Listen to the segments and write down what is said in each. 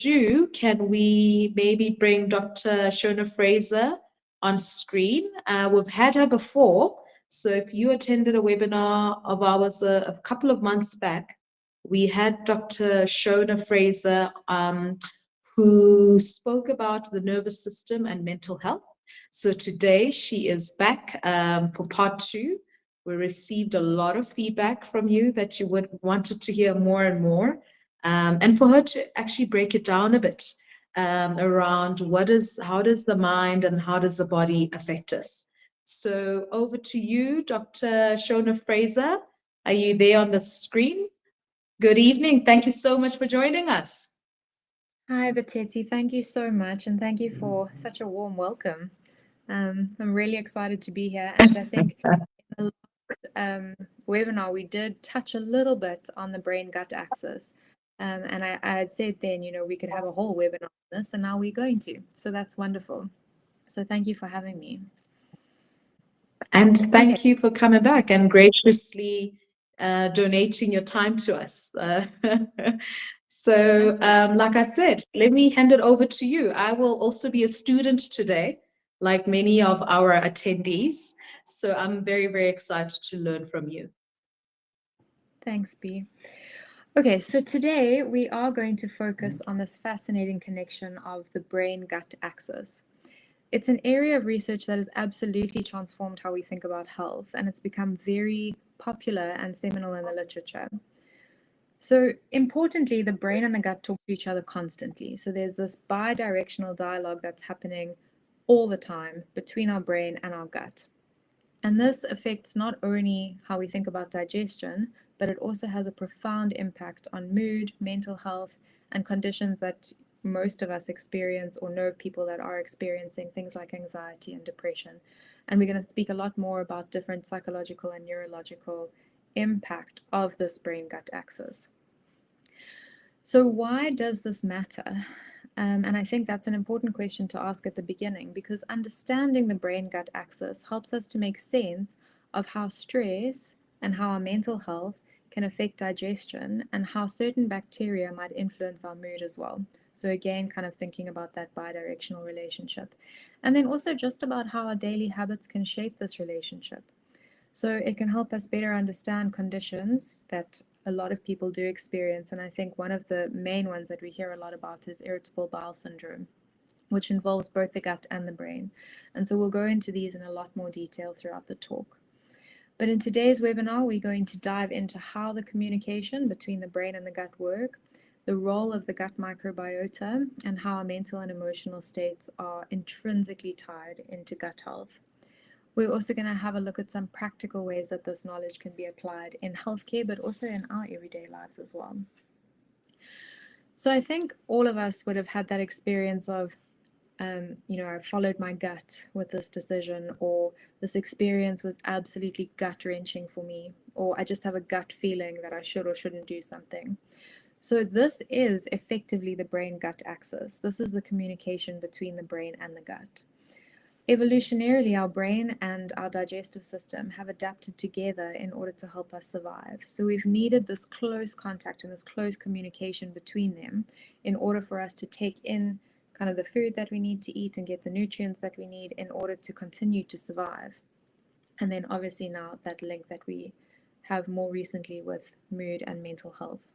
do, can we maybe bring Dr. Shona Fraser on screen? We've had her before, so if you attended a webinar of ours a couple of months back, we had Dr. Shona Fraser who spoke about the nervous system and mental health. So today she is back for part 2. We received a lot of feedback from you that you wanted to hear more and more. And for her to actually break it down a bit around how does the mind and how does the body affect us. So over to you, Dr. Shona Fraser. Are you there on the screen? Good evening. Thank you so much for joining us. Hi, Batetshi. Thank you so much, and thank you for such a warm welcome. I'm really excited to be here, and I think in the last webinar we did touch a little bit on the brain-gut axis, and I had said then, we could have a whole webinar on this, and now we're going to. So that's wonderful. So thank you for having me. And thank you for coming back and graciously donating your time to us. So, like I said, let me hand it over to you. I will also be a student today, like many of our attendees. So I'm very, very excited to learn from you. Thanks, B. Okay, so today we are going to focus on this fascinating connection of the brain-gut axis. It's an area of research that has absolutely transformed how we think about health, and it's become very popular and seminal in the literature. So importantly, the brain and the gut talk to each other constantly. So there's this bi-directional dialogue that's happening all the time between our brain and our gut. And this affects not only how we think about digestion, but it also has a profound impact on mood, mental health, and conditions that most of us experience or know people that are experiencing, things like anxiety and depression. And we're going to speak a lot more about different psychological and neurological impact of this brain-gut axis. So why does this matter? And I think that's an important question to ask at the beginning, because understanding the brain-gut axis helps us to make sense of how stress and how our mental health can affect digestion and how certain bacteria might influence our mood as well. So again, kind of thinking about that bidirectional relationship. And then also just about how our daily habits can shape this relationship. So it can help us better understand conditions that a lot of people do experience. And I think one of the main ones that we hear a lot about is irritable bowel syndrome, which involves both the gut and the brain. And so we'll go into these in a lot more detail throughout the talk. But in today's webinar, we're going to dive into how the communication between the brain and the gut work, the role of the gut microbiota, and how our mental and emotional states are intrinsically tied into gut health. We're also going to have a look at some practical ways that this knowledge can be applied in healthcare, but also in our everyday lives as well. So I think all of us would have had that experience of, I followed my gut with this decision, or this experience was absolutely gut-wrenching for me, or I just have a gut feeling that I should or shouldn't do something. So this is effectively the brain-gut axis. This is the communication between the brain and the gut. Evolutionarily, our brain and our digestive system have adapted together in order to help us survive. So we've needed this close contact and this close communication between them in order for us to take in kind of the food that we need to eat and get the nutrients that we need in order to continue to survive. And then obviously now that link that we have more recently with mood and mental health.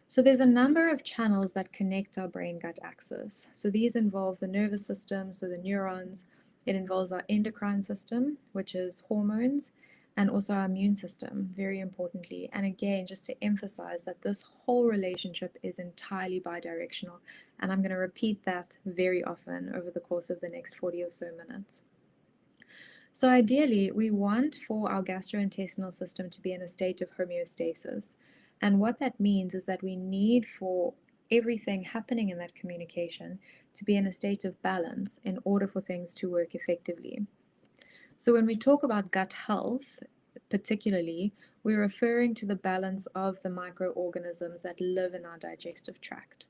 So there's a number of channels that connect our brain-gut axis. So these involve the nervous system, so the neurons. It involves our endocrine system, which is hormones, and also our immune system, very importantly. And again, just to emphasize that this whole relationship is entirely bidirectional. And I'm going to repeat that very often over the course of the next 40 or so minutes. So ideally, we want for our gastrointestinal system to be in a state of homeostasis. And what that means is that we need for everything happening in that communication to be in a state of balance in order for things to work effectively. So when we talk about gut health, particularly, we're referring to the balance of the microorganisms that live in our digestive tract.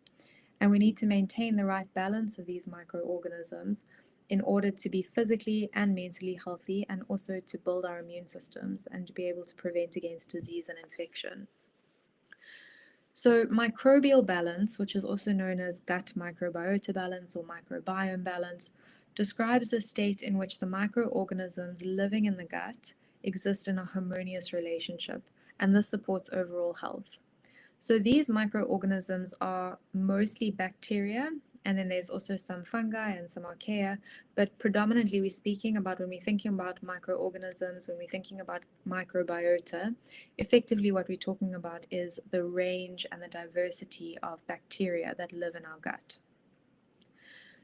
And we need to maintain the right balance of these microorganisms in order to be physically and mentally healthy, and also to build our immune systems and to be able to prevent against disease and infection. So microbial balance, which is also known as gut microbiota balance or microbiome balance, describes the state in which the microorganisms living in the gut exist in a harmonious relationship, and this supports overall health. So these microorganisms are mostly bacteria, and then there's also some fungi and some archaea, but predominantly we're speaking about, when we're thinking about microorganisms, when we're thinking about microbiota, effectively what we're talking about is the range and the diversity of bacteria that live in our gut.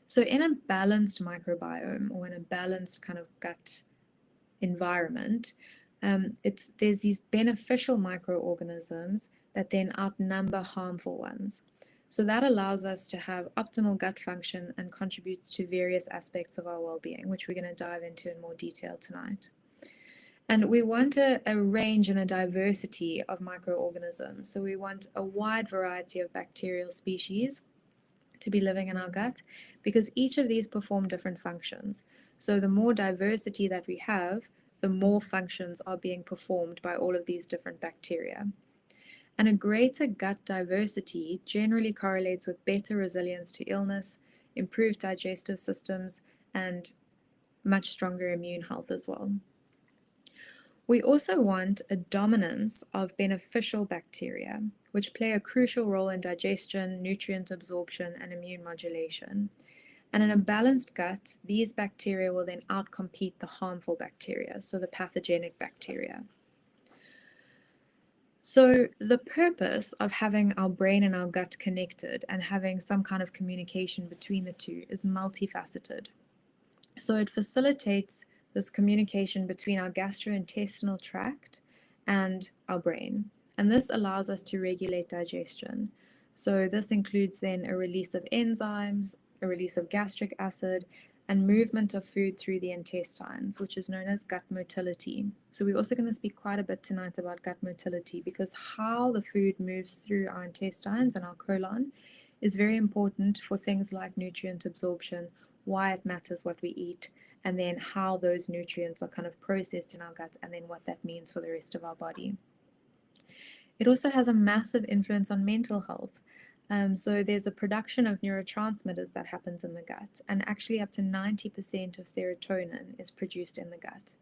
So in a balanced microbiome, or in a balanced kind of gut environment, there's these beneficial microorganisms that then outnumber harmful ones. So that allows us to have optimal gut function and contributes to various aspects of our well-being, which we're going to dive into in more detail tonight. And we want a range and a diversity of microorganisms. So we want a wide variety of bacterial species to be living in our gut, because each of these perform different functions. So the more diversity that we have, the more functions are being performed by all of these different bacteria. And a greater gut diversity generally correlates with better resilience to illness, improved digestive systems, and much stronger immune health as well. We also want a dominance of beneficial bacteria, which play a crucial role in digestion, nutrient absorption, and immune modulation. And in a balanced gut, these bacteria will then outcompete the harmful bacteria, so the pathogenic bacteria. So the purpose of having our brain and our gut connected and having some kind of communication between the two is multifaceted. So it facilitates this communication between our gastrointestinal tract and our brain. And this allows us to regulate digestion. So this includes then a release of enzymes, a release of gastric acid, and movement of food through the intestines, which is known as gut motility. So we're also going to speak quite a bit tonight about gut motility, because how the food moves through our intestines and our colon is very important for things like nutrient absorption, why it matters what we eat, and then how those nutrients are kind of processed in our guts, and then what that means for the rest of our body. It also has a massive influence on mental health. So there's a production of neurotransmitters that happens in the gut, and actually up to 90% of serotonin is produced in the gut.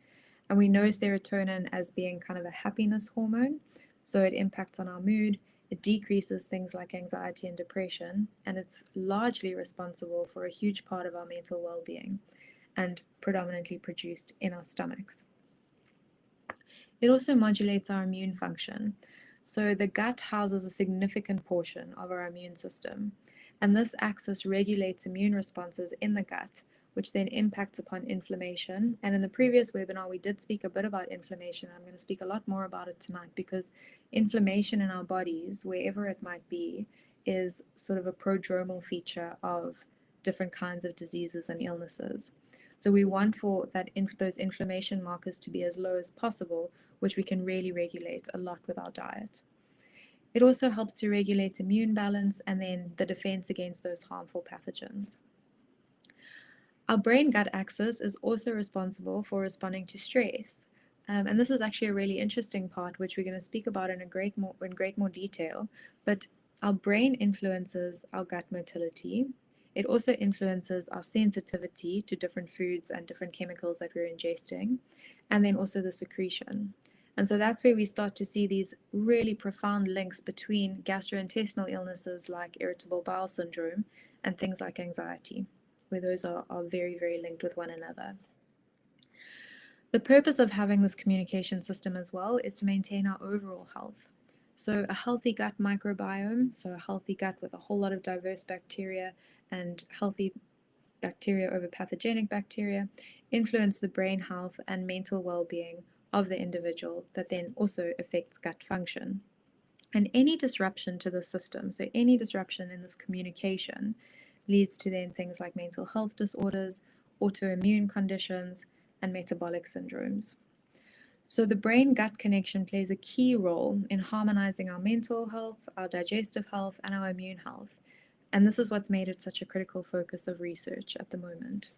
And we know serotonin as being kind of a happiness hormone, so it impacts on our mood, it decreases things like anxiety and depression, and it's largely responsible for a huge part of our mental well-being, and predominantly produced in our stomachs. It also modulates our immune function. So the gut houses a significant portion of our immune system, and this axis regulates immune responses in the gut, which then impacts upon inflammation. And in the previous webinar, we did speak a bit about inflammation. I'm going to speak a lot more about it tonight, because inflammation in our bodies, wherever it might be, is sort of a prodromal feature of different kinds of diseases and illnesses. So we want for those inflammation markers to be as low as possible, which we can really regulate a lot with our diet. It also helps to regulate immune balance and then the defense against those harmful pathogens. Our brain-gut axis is also responsible for responding to stress. And this is actually a really interesting part, which we're going to speak about in great more detail. But our brain influences our gut motility. It also influences our sensitivity to different foods and different chemicals that we're ingesting, and then also the secretion. And so that's where we start to see these really profound links between gastrointestinal illnesses like irritable bowel syndrome and things like anxiety, where those are very, very linked with one another. The purpose of having this communication system as well is to maintain our overall health. So a healthy gut microbiome, so a healthy gut with a whole lot of diverse bacteria and healthy bacteria over pathogenic bacteria, influence the brain health and mental well-being of the individual, that then also affects gut function. And any disruption to the system, so any disruption in this communication, leads to then things like mental health disorders, autoimmune conditions, and metabolic syndromes. So the brain-gut connection plays a key role in harmonizing our mental health, our digestive health, and our immune health. And this is what's made it such a critical focus of research at the moment.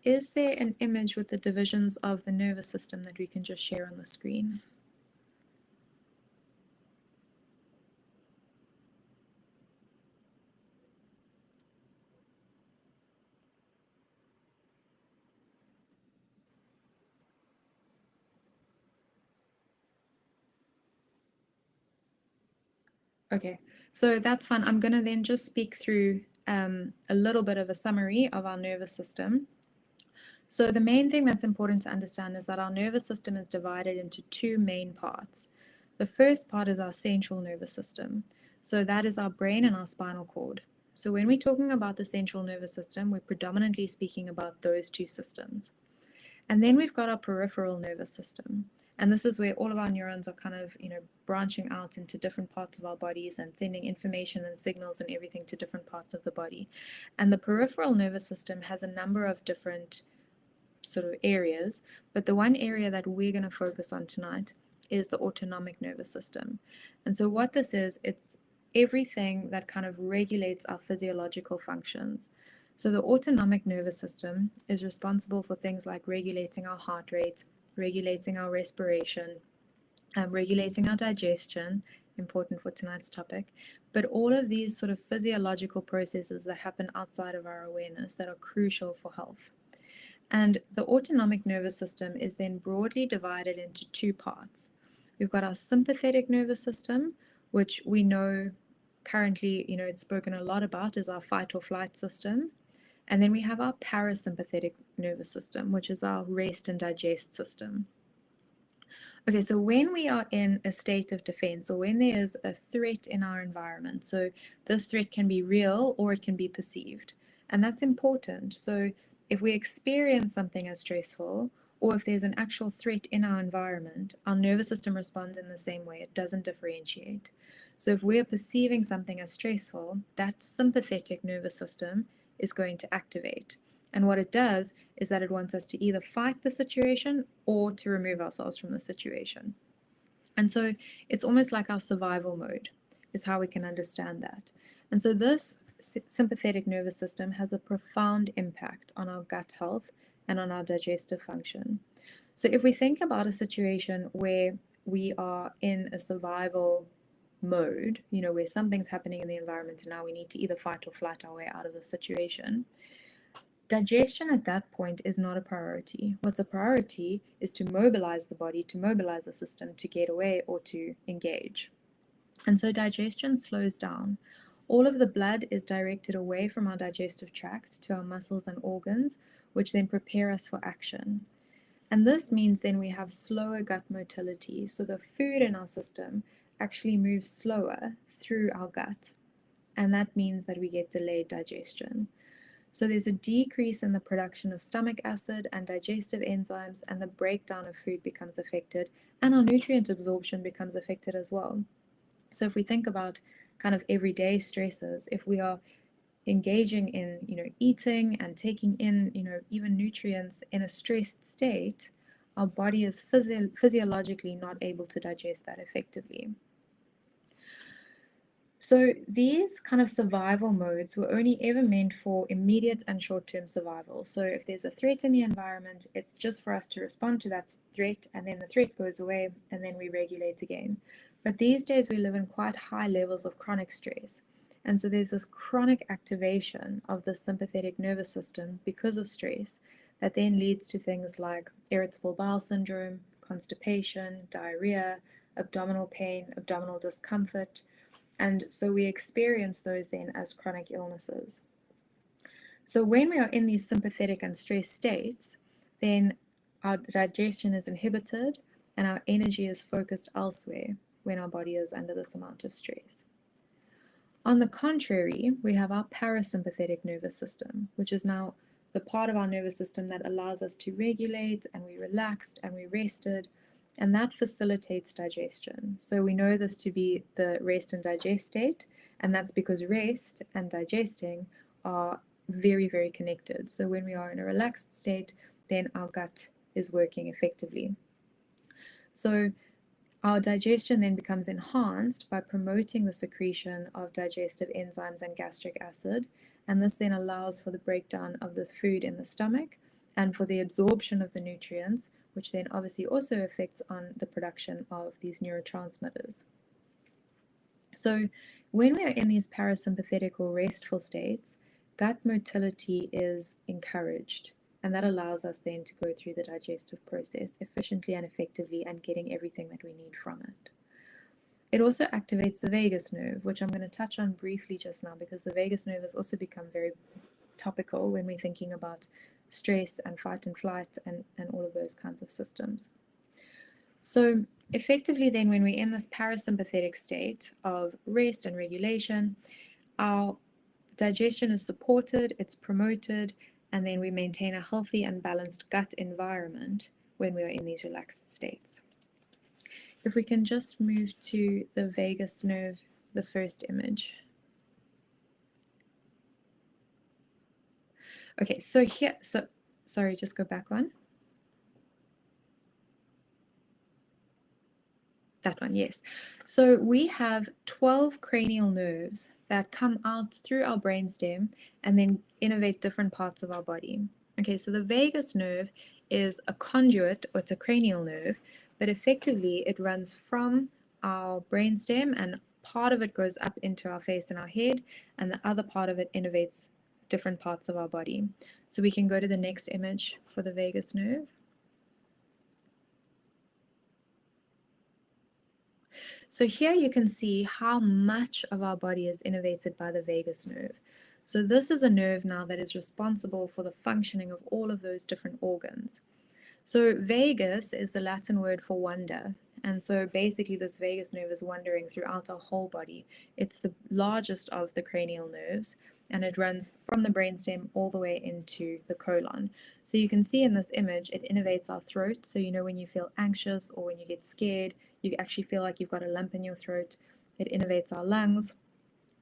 Is there an image with the divisions of the nervous system that we can just share on the screen? Okay, so that's fine. I'm going to then just speak through a little bit of a summary of our nervous system. So the main thing that's important to understand is that our nervous system is divided into two main parts. The first part is our central nervous system. So that is our brain and our spinal cord. So when we're talking about the central nervous system, we're predominantly speaking about those two systems. And then we've got our peripheral nervous system. And this is where all of our neurons are kind of, branching out into different parts of our bodies and sending information and signals and everything to different parts of the body. And the peripheral nervous system has a number of different sort of areas, but the one area that we're going to focus on tonight is the autonomic nervous system. And so what this is, it's everything that kind of regulates our physiological functions. So the autonomic nervous system is responsible for things like regulating our heart rate, regulating our respiration, regulating our digestion, important for tonight's topic, but all of these sort of physiological processes that happen outside of our awareness that are crucial for health. And the autonomic nervous system is then broadly divided into two parts. We've got our sympathetic nervous system, which we know currently, it's spoken a lot about as our fight or flight system. And then we have our parasympathetic nervous system, which is our rest and digest system. Okay, so when we are in a state of defense or when there is a threat in our environment, so this threat can be real or it can be perceived, and that's important. So if we experience something as stressful, or if there's an actual threat in our environment, our nervous system responds in the same way. It doesn't differentiate. So if we're perceiving something as stressful, that sympathetic nervous system is going to activate. And what it does is that it wants us to either fight the situation or to remove ourselves from the situation. And so it's almost like our survival mode is how we can understand that. And so this sympathetic nervous system has a profound impact on our gut health and on our digestive function. So if we think about a situation where we are in a survival mode, where something's happening in the environment and now we need to either fight or flight our way out of the situation, digestion at that point is not a priority. What's a priority is to mobilize the body, to mobilize the system to get away or to engage. And so digestion slows down. All of the blood is directed away from our digestive tract to our muscles and organs, which then prepare us for action. And this means then we have slower gut motility. So the food in our system actually moves slower through our gut. And that means that we get delayed digestion. So there's a decrease in the production of stomach acid and digestive enzymes, and the breakdown of food becomes affected, and our nutrient absorption becomes affected as well. So if we think about kind of everyday stresses, if we are engaging in, eating and taking in, even nutrients in a stressed state, our body is physiologically not able to digest that effectively. So these kind of survival modes were only ever meant for immediate and short-term survival. So if there's a threat in the environment, it's just for us to respond to that threat, and then the threat goes away, and then we regulate again. But these days we live in quite high levels of chronic stress. And so there's this chronic activation of the sympathetic nervous system because of stress that then leads to things like irritable bowel syndrome, constipation, diarrhea, abdominal pain, abdominal discomfort. And so we experience those then as chronic illnesses. So when we are in these sympathetic and stress states, then our digestion is inhibited and our energy is focused elsewhere when our body is under this amount of stress. On the contrary, we have our parasympathetic nervous system, which is now the part of our nervous system that allows us to regulate, and we relaxed and we rested, and that facilitates digestion. So we know this to be the rest and digest state, and that's because rest and digesting are very, very connected. So when we are in a relaxed state, then our gut is working effectively. So our digestion then becomes enhanced by promoting the secretion of digestive enzymes and gastric acid, and this then allows for the breakdown of the food in the stomach and for the absorption of the nutrients, which then obviously also affects on the production of these neurotransmitters. So when we are in these parasympathetic or restful states, gut motility is encouraged, and that allows us then to go through the digestive process efficiently and effectively and getting everything that we need from it. It also activates the vagus nerve, which I'm going to touch on briefly just now, because the vagus nerve has also become very topical when we're thinking about stress and fight and flight and all of those kinds of systems. So effectively then, when we're in this parasympathetic state of rest and regulation, our digestion is supported, it's promoted, and then we maintain a healthy and balanced gut environment when we are in these relaxed states. If we can just move to the vagus nerve, the first image. Okay, so here, sorry, just go back one. That one, yes. So we have 12 cranial nerves that come out through our brainstem and then innervate different parts of our body. Okay, so the vagus nerve is a conduit, or it's a cranial nerve, but effectively it runs from our brainstem, and part of it goes up into our face and our head, and the other part of it innervates different parts of our body. So we can go to the next image for the vagus nerve. So here you can see how much of our body is innervated by the vagus nerve. So this is a nerve now that is responsible for the functioning of all of those different organs. So vagus is the Latin word for wonder. And so basically this vagus nerve is wandering throughout our whole body. It's the largest of the cranial nerves, and it runs from the brainstem all the way into the colon. So you can see in this image, it innervates our throat. So you know when you feel anxious or when you get scared, you actually feel like you've got a lump in your throat. It innervates our lungs.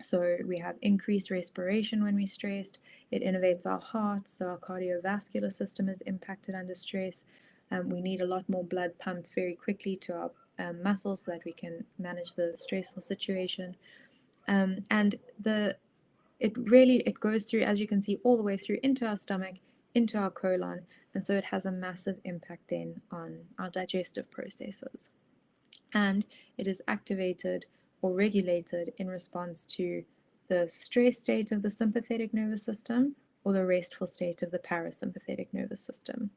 So we have increased respiration when we're stressed. It innervates our heart, so our cardiovascular system is impacted under stress. We need a lot more blood pumped very quickly to our muscles so that we can manage the stressful situation. And it goes through, as you can see, all the way through into our stomach, into our colon, and so it has a massive impact then on our digestive processes. And it is activated or regulated in response to the stress state of the sympathetic nervous system or the restful state of the parasympathetic nervous system.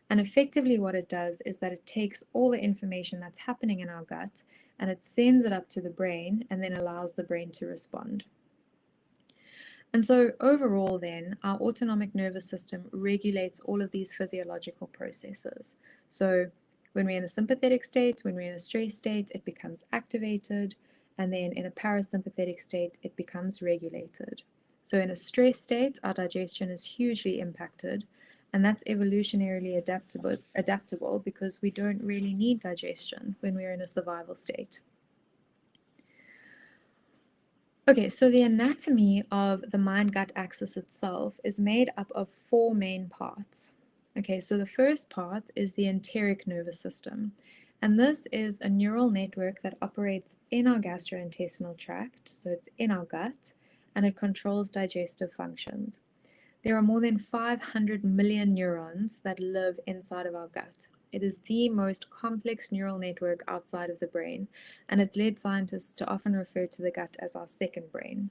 And effectively what it does is that it takes all the information that's happening in our gut and it sends it up to the brain and then allows the brain to respond. And so overall then, our autonomic nervous system regulates all of these physiological processes. So when we're in a sympathetic state, when we're in a stress state, it becomes activated, and then in a parasympathetic state, it becomes regulated. So in a stress state, our digestion is hugely impacted, and that's evolutionarily adaptable because we don't really need digestion when we're in a survival state. Okay, so the anatomy of the mind-gut axis itself is made up of 4 main parts. Okay, so the first part is the enteric nervous system, and this is a neural network that operates in our gastrointestinal tract, so it's in our gut, and it controls digestive functions. There are more than 500 million neurons that live inside of our gut. It is the most complex neural network outside of the brain, and it's led scientists to often refer to the gut as our second brain.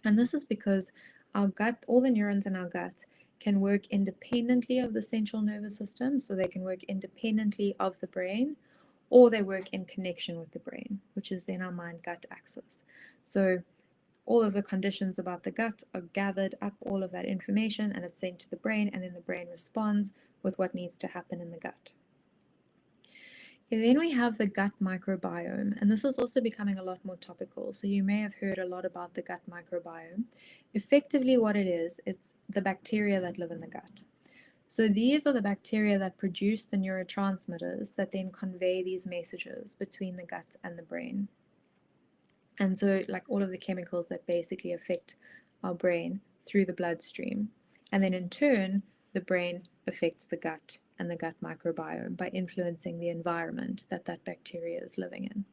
And this is because our gut, all the neurons in our gut, can work independently of the central nervous system, so they can work independently of the brain, or they work in connection with the brain, which is then our mind-gut axis. So all of the conditions about the gut are gathered up, all of that information, and it's sent to the brain, and then the brain responds with what needs to happen in the gut. And then we have the gut microbiome, and this is also becoming a lot more topical, so you may have heard a lot about the gut microbiome. Effectively what it is, it's the bacteria that live in the gut. So these are the bacteria that produce the neurotransmitters that then convey these messages between the gut and the brain. And so like all of the chemicals that basically affect our brain through the bloodstream. And then in turn, the brain affects the gut and the gut microbiome by influencing the environment that that bacteria is living in.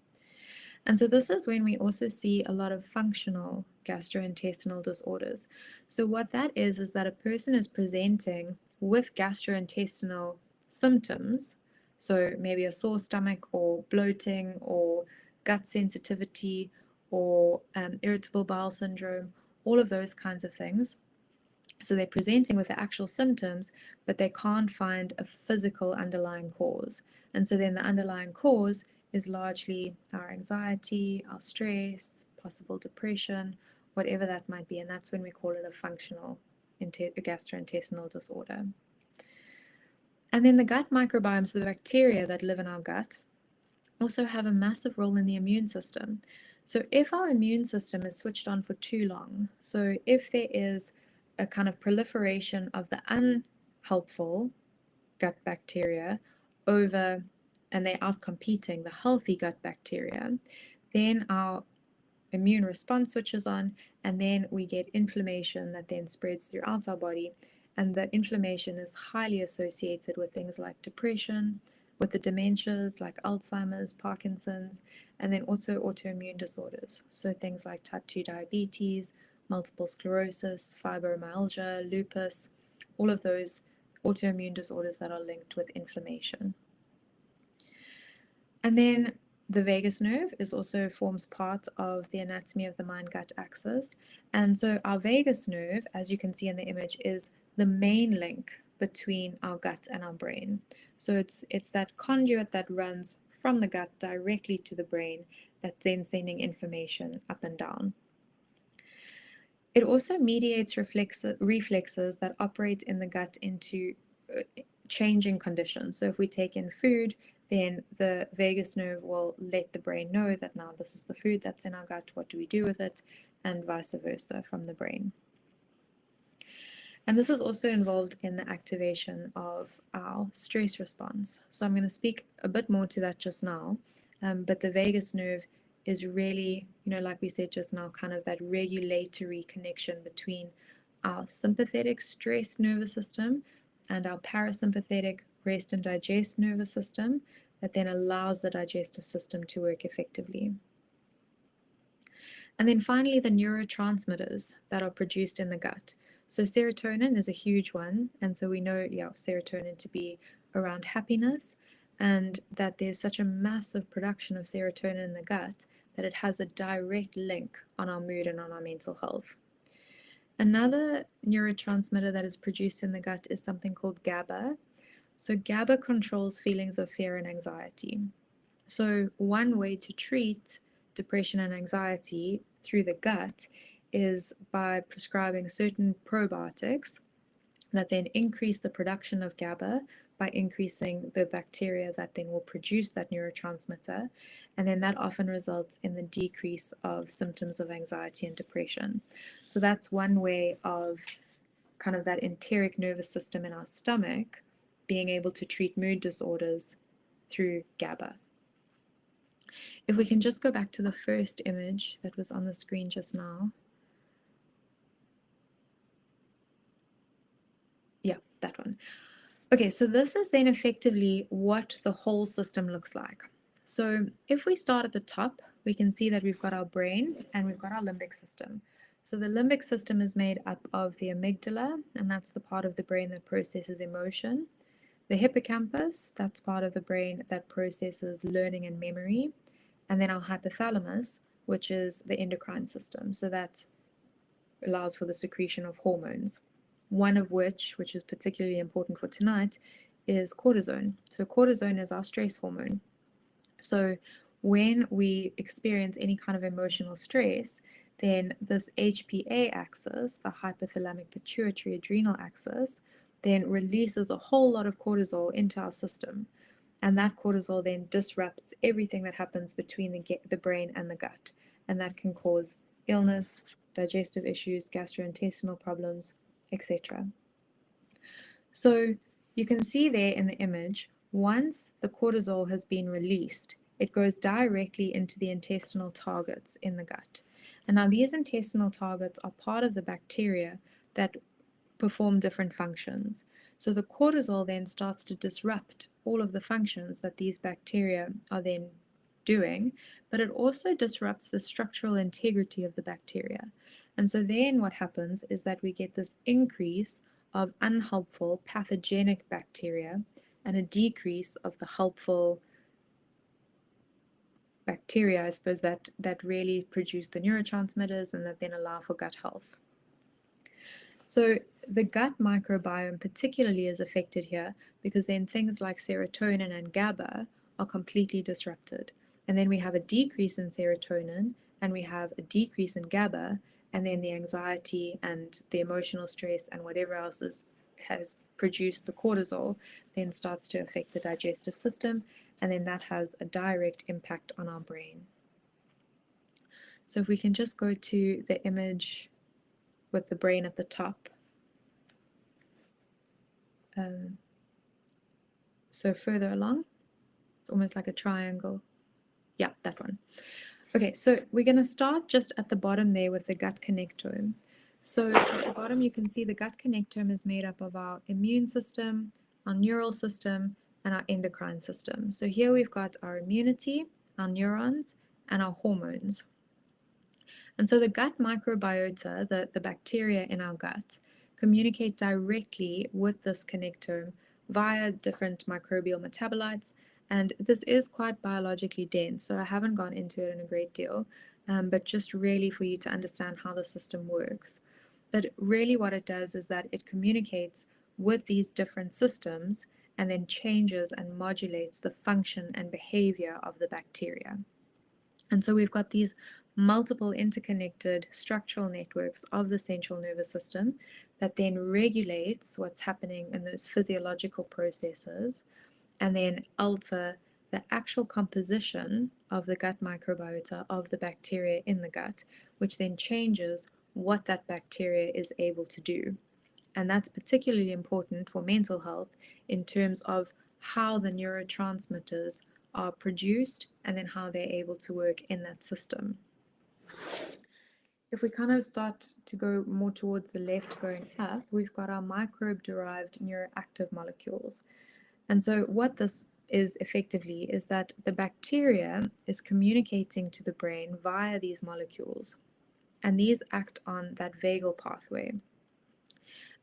And so this is when we also see a lot of functional gastrointestinal disorders. So what that is that a person is presenting with gastrointestinal symptoms, so maybe a sore stomach or bloating or gut sensitivity or irritable bowel syndrome, all of those kinds of things. So they're presenting with the actual symptoms, but they can't find a physical underlying cause. And so then the underlying cause is largely our anxiety, our stress, possible depression, whatever that might be, and that's when we call it a functional gastrointestinal disorder. And then the gut microbiome, so the bacteria that live in our gut, also have a massive role in the immune system. So if our immune system is switched on for too long, so if there is a kind of proliferation of the unhelpful gut bacteria over, and they're out competing the healthy gut bacteria, then our immune response switches on, and then we get inflammation that then spreads throughout our body. And the inflammation is highly associated with things like depression, with the dementias like Alzheimer's, Parkinson's, and then also autoimmune disorders. So things like type 2 diabetes, multiple sclerosis, fibromyalgia, lupus, all of those autoimmune disorders that are linked with inflammation. And then the vagus nerve is also forms part of the anatomy of the mind-gut axis. And so our vagus nerve, as you can see in the image, is the main link between our gut and our brain. So it's that conduit that runs from the gut directly to the brain that's then sending information up and down. It also mediates reflexes that operate in the gut into changing conditions. So if we take in food, then the vagus nerve will let the brain know that now this is the food that's in our gut, what do we do with it, and vice versa from the brain. And this is also involved in the activation of our stress response. So I'm going to speak a bit more to that just now, but the vagus nerve is really, like we said just now, kind of that regulatory connection between our sympathetic stress nervous system and our parasympathetic rest and digest nervous system that then allows the digestive system to work effectively. And then finally, the neurotransmitters that are produced in the gut. So serotonin is a huge one, and so we know serotonin to be around happiness, and that there's such a massive production of serotonin in the gut that it has a direct link on our mood and on our mental health. Another neurotransmitter that is produced in the gut is something called GABA. So GABA controls feelings of fear and anxiety. So one way to treat depression and anxiety through the gut is by prescribing certain probiotics that then increase the production of GABA by increasing the bacteria that then will produce that neurotransmitter, and then that often results in the decrease of symptoms of anxiety and depression. So that's one way of kind of that enteric nervous system in our stomach being able to treat mood disorders through GABA. If we can just go back to the first image that was on the screen just now. Yeah, that one. Okay, so this is then effectively what the whole system looks like. So if we start at the top, we can see that we've got our brain and we've got our limbic system. So the limbic system is made up of the amygdala, and that's the part of the brain that processes emotion. The hippocampus, that's part of the brain that processes learning and memory. And then our hypothalamus, which is the endocrine system. So that allows for the secretion of hormones. One of which is particularly important for tonight, is cortisone. So cortisone is our stress hormone. So when we experience any kind of emotional stress, then this HPA axis, the hypothalamic pituitary adrenal axis, then releases a whole lot of cortisol into our system. And that cortisol then disrupts everything that happens between the brain and the gut. And that can cause illness, digestive issues, gastrointestinal problems, etc. So you can see there in the image, once the cortisol has been released, it goes directly into the intestinal targets in the gut. And now these intestinal targets are part of the bacteria that perform different functions. So the cortisol then starts to disrupt all of the functions that these bacteria are then doing, but it also disrupts the structural integrity of the bacteria. And so then what happens is that we get this increase of unhelpful pathogenic bacteria and a decrease of the helpful bacteria, I suppose, that really produce the neurotransmitters and that then allow for gut health. So the gut microbiome particularly is affected here because then things like serotonin and GABA are completely disrupted. And then we have a decrease in serotonin, and we have a decrease in GABA, and then the anxiety and the emotional stress and whatever else has produced the cortisol then starts to affect the digestive system, and then that has a direct impact on our brain. So if we can just go to the image with the brain at the top. So further along, it's almost like a triangle. Yeah, that one. Okay, so we're going to start just at the bottom there with the gut connectome. So at the bottom you can see the gut connectome is made up of our immune system, our neural system, and our endocrine system. So here we've got our immunity, our neurons, and our hormones. And so the gut microbiota, the bacteria in our gut, communicate directly with this connectome via different microbial metabolites. And this is quite biologically dense, so I haven't gone into it in a great deal, but just really for you to understand how the system works. But really what it does is that it communicates with these different systems and then changes and modulates the function and behavior of the bacteria. And so we've got these multiple interconnected structural networks of the central nervous system that then regulates what's happening in those physiological processes and then alter the actual composition of the gut microbiota of the bacteria in the gut, which then changes what that bacteria is able to do. And that's particularly important for mental health in terms of how the neurotransmitters are produced and then how they're able to work in that system. If we kind of start to go more towards the left going up, we've got our microbe-derived neuroactive molecules. And so what this is effectively is that the bacteria is communicating to the brain via these molecules, and these act on that vagal pathway.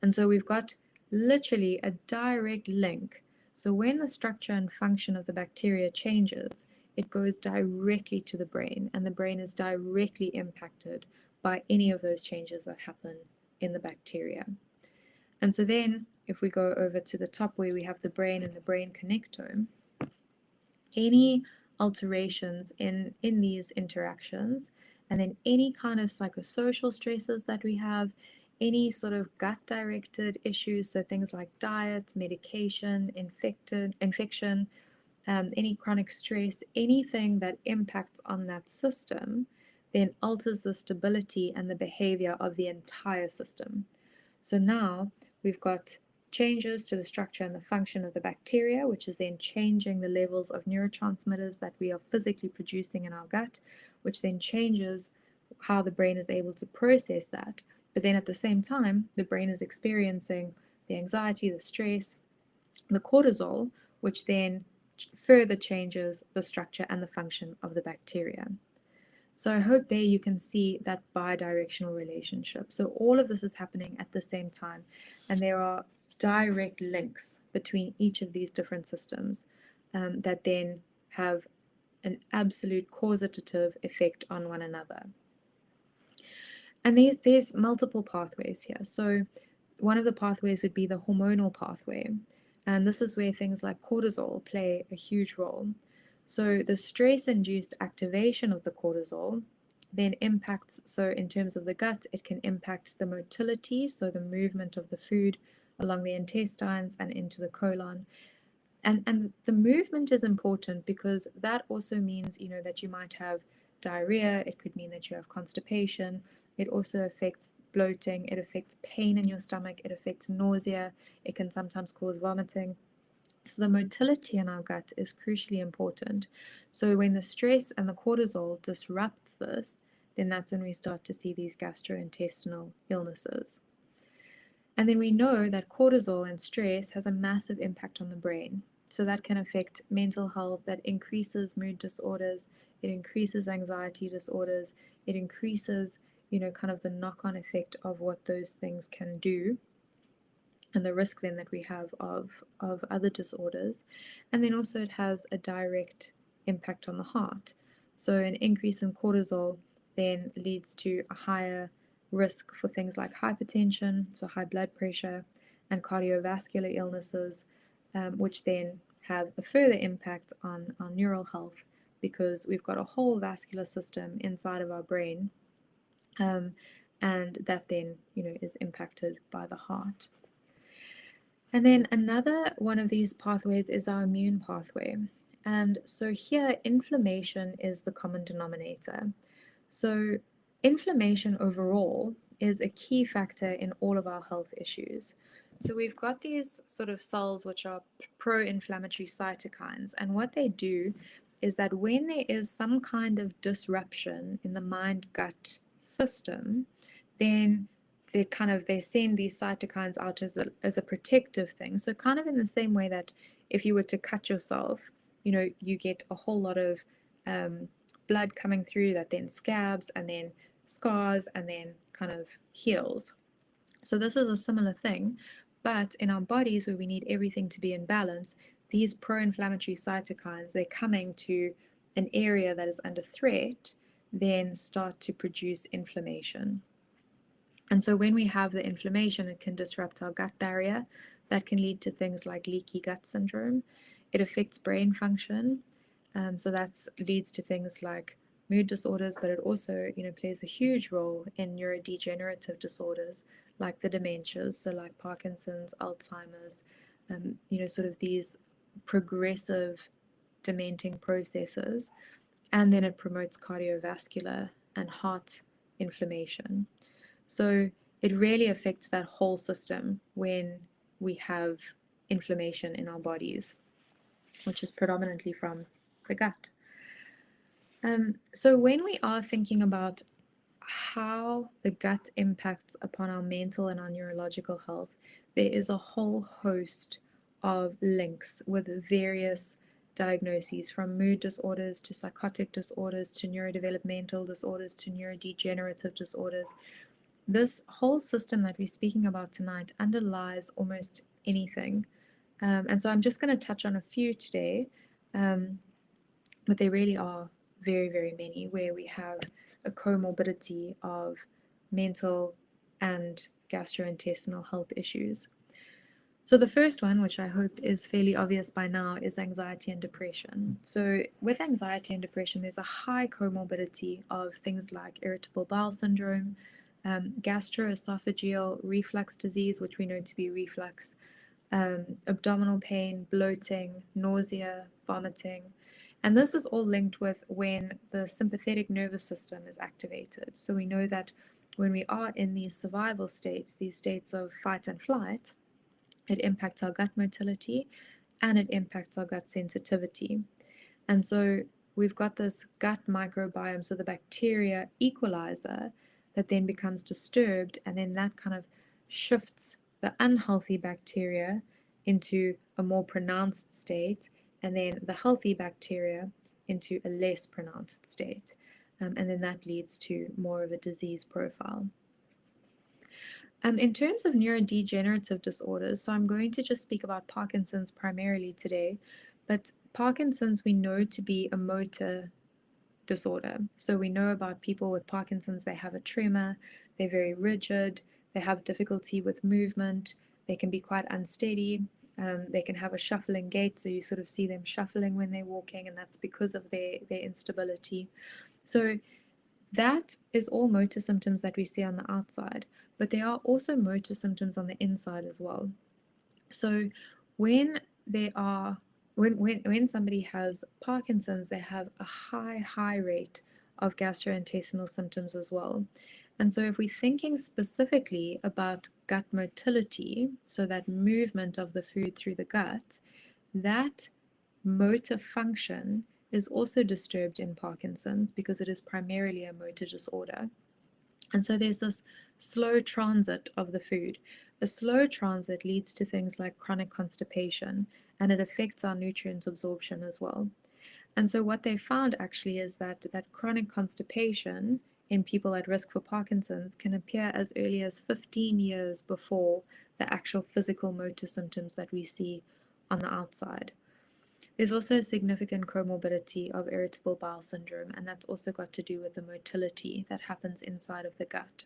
And so we've got literally a direct link. So when the structure and function of the bacteria changes, it goes directly to the brain, and the brain is directly impacted by any of those changes that happen in the bacteria. And so then, if we go over to the top where we have the brain and the brain connectome, any alterations in these interactions, and then any kind of psychosocial stresses that we have, any sort of gut-directed issues, so things like diet, medication, infection, any chronic stress, anything that impacts on that system, then alters the stability and the behavior of the entire system. So now we've got changes to the structure and the function of the bacteria, which is then changing the levels of neurotransmitters that we are physically producing in our gut, which then changes how the brain is able to process that. But then at the same time, the brain is experiencing the anxiety, the stress, the cortisol, which then further changes the structure and the function of the bacteria. So I hope there you can see that bidirectional relationship. So all of this is happening at the same time, and there are direct links between each of these different systems that then have an absolute causative effect on one another. And there's multiple pathways here. So one of the pathways would be the hormonal pathway, and this is where things like cortisol play a huge role. So the stress-induced activation of the cortisol then impacts, so in terms of the gut, it can impact the motility, so the movement of the food along the intestines and into the colon. And the movement is important because that also means, that you might have diarrhea, it could mean that you have constipation, it also affects bloating, it affects pain in your stomach, it affects nausea, it can sometimes cause vomiting. So the motility in our gut is crucially important. So when the stress and the cortisol disrupts this, then that's when we start to see these gastrointestinal illnesses. And then we know that cortisol and stress has a massive impact on the brain. So that can affect mental health, that increases mood disorders, it increases anxiety disorders, it increases, kind of the knock-on effect of what those things can do, and the risk then that we have of other disorders. And then also it has a direct impact on the heart. So an increase in cortisol then leads to a higher risk for things like hypertension, so high blood pressure, and cardiovascular illnesses, which then have a further impact on our neural health, because we've got a whole vascular system inside of our brain, and that then, is impacted by the heart. And then another one of these pathways is our immune pathway. And so here, inflammation is the common denominator. So inflammation overall is a key factor in all of our health issues. So we've got these sort of cells which are pro-inflammatory cytokines, and what they do is that when there is some kind of disruption in the mind-gut system, then they send these cytokines out as a protective thing. So kind of in the same way that if you were to cut yourself, you get a whole lot of blood coming through that then scabs and then scars and then kind of heals. So this is a similar thing, but in our bodies where we need everything to be in balance, these pro-inflammatory cytokines, they're coming to an area that is under threat, then start to produce inflammation. And so when we have the inflammation, it can disrupt our gut barrier. That can lead to things like leaky gut syndrome. It affects brain function. So that leads to things like mood disorders, but it also, plays a huge role in neurodegenerative disorders like the dementias, so like Parkinson's, Alzheimer's, sort of these progressive dementing processes. And then it promotes cardiovascular and heart inflammation. So it really affects that whole system when we have inflammation in our bodies, which is predominantly from the gut. So when we are thinking about how the gut impacts upon our mental and our neurological health, there is a whole host of links with various diagnoses, from mood disorders to psychotic disorders to neurodevelopmental disorders to neurodegenerative disorders. This whole system that we're speaking about tonight underlies almost anything. And so I'm just going to touch on a few today, but there really are very, very many where we have a comorbidity of mental and gastrointestinal health issues. So the first one, which I hope is fairly obvious by now, is anxiety and depression. So with anxiety and depression, there's a high comorbidity of things like irritable bowel syndrome, gastroesophageal reflux disease, which we know to be reflux, abdominal pain, bloating, nausea, vomiting. And this is all linked with when the sympathetic nervous system is activated. So we know that when we are in these survival states, these states of fight and flight, it impacts our gut motility and it impacts our gut sensitivity. And so we've got this gut microbiome, so the bacteria equalizer, that then becomes disturbed, and then that kind of shifts the unhealthy bacteria into a more pronounced state, and then the healthy bacteria into a less pronounced state. And then that leads to more of a disease profile. In terms of neurodegenerative disorders, so I'm going to just speak about Parkinson's primarily today, but Parkinson's we know to be a motor disorder. So we know about people with Parkinson's, they have a tremor, they're very rigid, they have difficulty with movement, they can be quite unsteady, they can have a shuffling gait, so you sort of see them shuffling when they're walking, and that's because of their instability. So that is all motor symptoms that we see on the outside, but there are also motor symptoms on the inside as well. So when somebody has Parkinson's, they have a high rate of gastrointestinal symptoms as well. And so if we're thinking specifically about gut motility, so that movement of the food through the gut, that motor function is also disturbed in Parkinson's because it is primarily a motor disorder. And so there's this slow transit of the food. A slow transit leads to things like chronic constipation, and it affects our nutrient absorption as well. And so what they found actually is that chronic constipation in people at risk for Parkinson's can appear as early as 15 years before the actual physical motor symptoms that we see on the outside. There's also a significant comorbidity of irritable bowel syndrome, and that's also got to do with the motility that happens inside of the gut.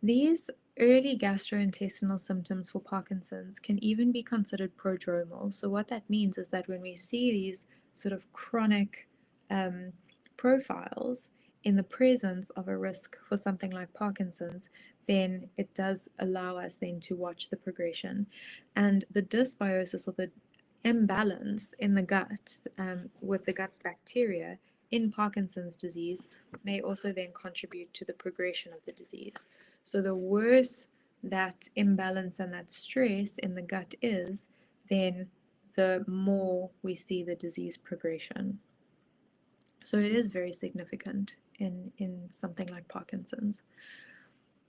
These early gastrointestinal symptoms for Parkinson's can even be considered prodromal. So what that means is that when we see these sort of chronic profiles in the presence of a risk for something like Parkinson's, then it does allow us then to watch the progression. And the dysbiosis, or the imbalance in the gut with the gut bacteria in Parkinson's disease, may also then contribute to the progression of the disease. So the worse that imbalance and that stress in the gut is, then the more we see the disease progression. So it is very significant in something like Parkinson's.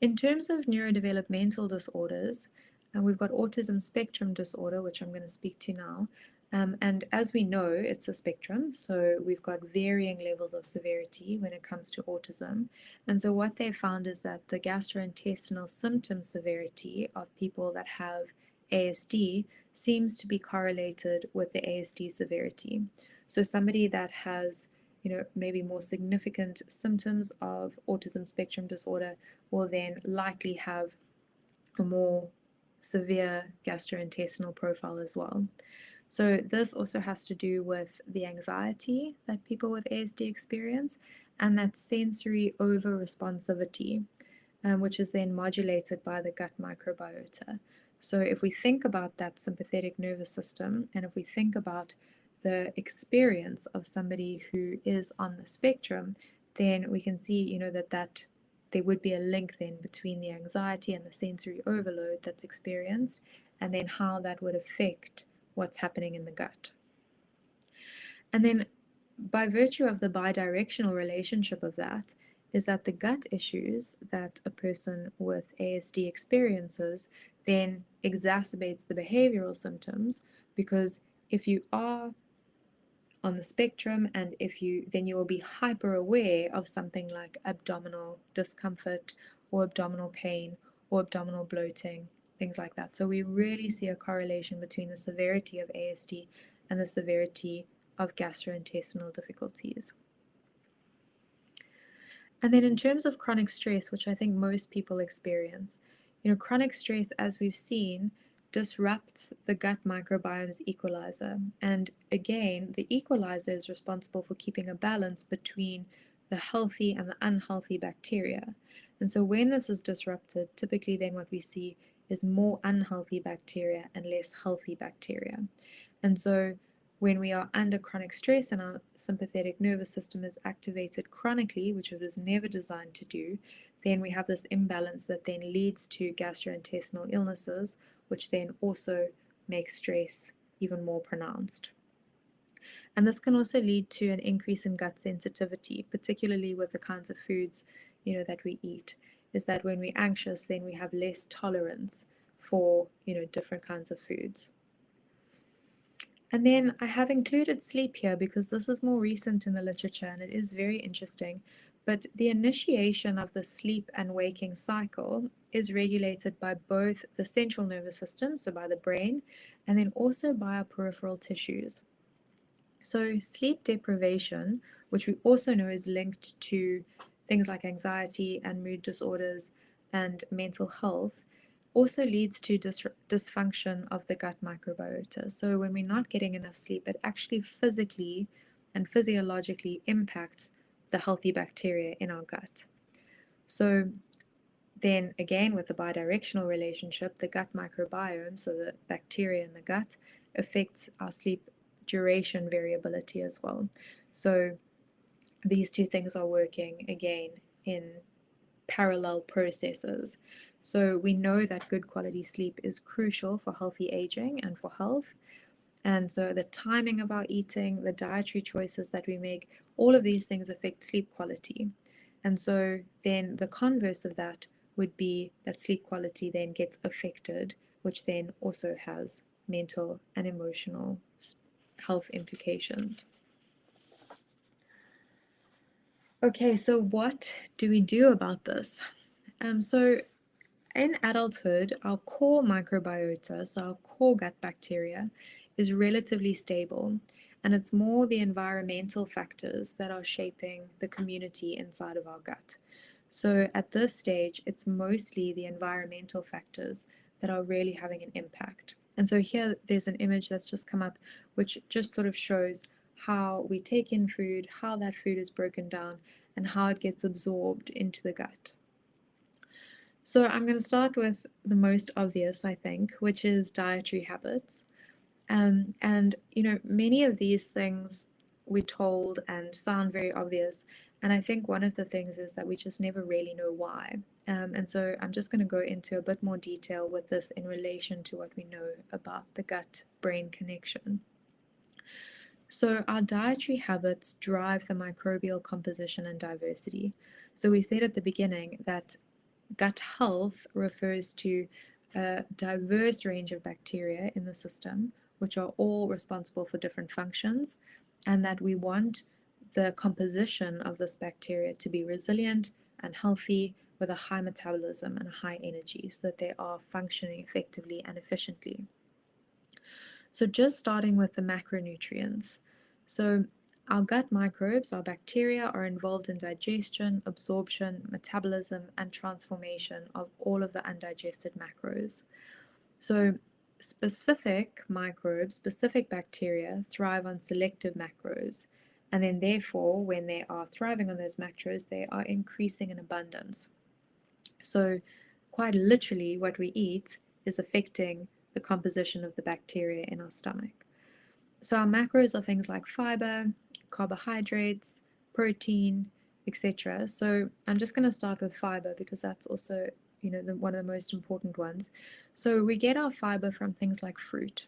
In terms of neurodevelopmental disorders, we've got autism spectrum disorder, which I'm going to speak to now. And as we know, it's a spectrum, so we've got varying levels of severity when it comes to autism. And so what they found is that the gastrointestinal symptom severity of people that have ASD seems to be correlated with the ASD severity. So somebody that has, maybe more significant symptoms of autism spectrum disorder will then likely have a more severe gastrointestinal profile as well. So this also has to do with the anxiety that people with ASD experience and that sensory over-responsivity, which is then modulated by the gut microbiota. So if we think about that sympathetic nervous system, and if we think about the experience of somebody who is on the spectrum, then we can see, that there would be a link then between the anxiety and the sensory overload that's experienced, and then how that would affect what's happening in the gut. And then by virtue of the bidirectional relationship of that, is that the gut issues that a person with ASD experiences then exacerbates the behavioral symptoms, because if you are on the spectrum, and then you will be hyper aware of something like abdominal discomfort or abdominal pain or abdominal bloating, things like that. So we really see a correlation between the severity of ASD and the severity of gastrointestinal difficulties. And then in terms of chronic stress, which I think most people experience, chronic stress, as we've seen, disrupts the gut microbiome's equalizer. And again, the equalizer is responsible for keeping a balance between the healthy and the unhealthy bacteria. And so when this is disrupted, typically then what we see is more unhealthy bacteria and less healthy bacteria. And so when we are under chronic stress and our sympathetic nervous system is activated chronically, which it was never designed to do, then we have this imbalance that then leads to gastrointestinal illnesses, which then also makes stress even more pronounced. And this can also lead to an increase in gut sensitivity, particularly with the kinds of foods, that we eat. Is that when we're anxious, then we have less tolerance for, different kinds of foods. And then I have included sleep here because this is more recent in the literature and it is very interesting. But the initiation of the sleep and waking cycle is regulated by both the central nervous system, so by the brain, and then also by our peripheral tissues. So sleep deprivation, which we also know is linked to things like anxiety and mood disorders and mental health, also leads to dysfunction of the gut microbiota. So when we're not getting enough sleep, it actually physically and physiologically impacts the healthy bacteria in our gut. So then again, with the bidirectional relationship, the gut microbiome, so the bacteria in the gut, affects our sleep duration variability as well. So these two things are working again in parallel processes. So we know that good quality sleep is crucial for healthy aging and for health. And so the timing of our eating, the dietary choices that we make, all of these things affect sleep quality. And so then the converse of that would be that sleep quality then gets affected, which then also has mental and emotional health implications. Okay, so what do we do about this? So in adulthood, our core microbiota, so our core gut bacteria, is relatively stable, and it's more the environmental factors that are shaping the community inside of our gut. So at this stage, it's mostly the environmental factors that are really having an impact. And so here there's an image that's just come up, which just sort of shows how we take in food, how that food is broken down, and how it gets absorbed into the gut. So I'm going to start with the most obvious, I think, which is dietary habits. And many of these things we're told and sound very obvious. And I think one of the things is that we just never really know why. And so I'm just going to go into a bit more detail with this in relation to what we know about the gut-brain connection. So our dietary habits drive the microbial composition and diversity. So we said at the beginning that gut health refers to a diverse range of bacteria in the system, which are all responsible for different functions, and that we want the composition of this bacteria to be resilient and healthy with a high metabolism and a high energy so that they are functioning effectively and efficiently. So just starting with the macronutrients. So our gut microbes, our bacteria, are involved in digestion, absorption, metabolism, and transformation of all of the undigested macros. So specific microbes, specific bacteria, thrive on selective macros. And then therefore, when they are thriving on those macros, they are increasing in abundance. So quite literally, what we eat is affecting the composition of the bacteria in our stomach. So our macros are things like fiber, carbohydrates, protein, etc. So I'm just going to start with fiber because that's also, one of the most important ones. So we get our fiber from things like fruit.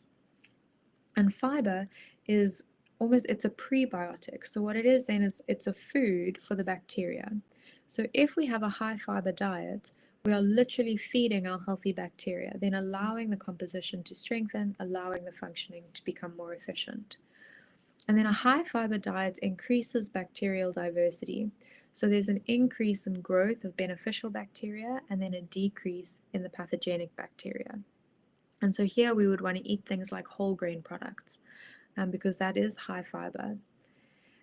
And fiber is it's a prebiotic. So what it is then, it's a food for the bacteria. So if we have a high fiber diet, we are literally feeding our healthy bacteria, then allowing the composition to strengthen, allowing the functioning to become more efficient. And then a high fiber diet increases bacterial diversity. So there's an increase in growth of beneficial bacteria and then a decrease in the pathogenic bacteria. And so here we would want to eat things like whole grain products because that is high fiber.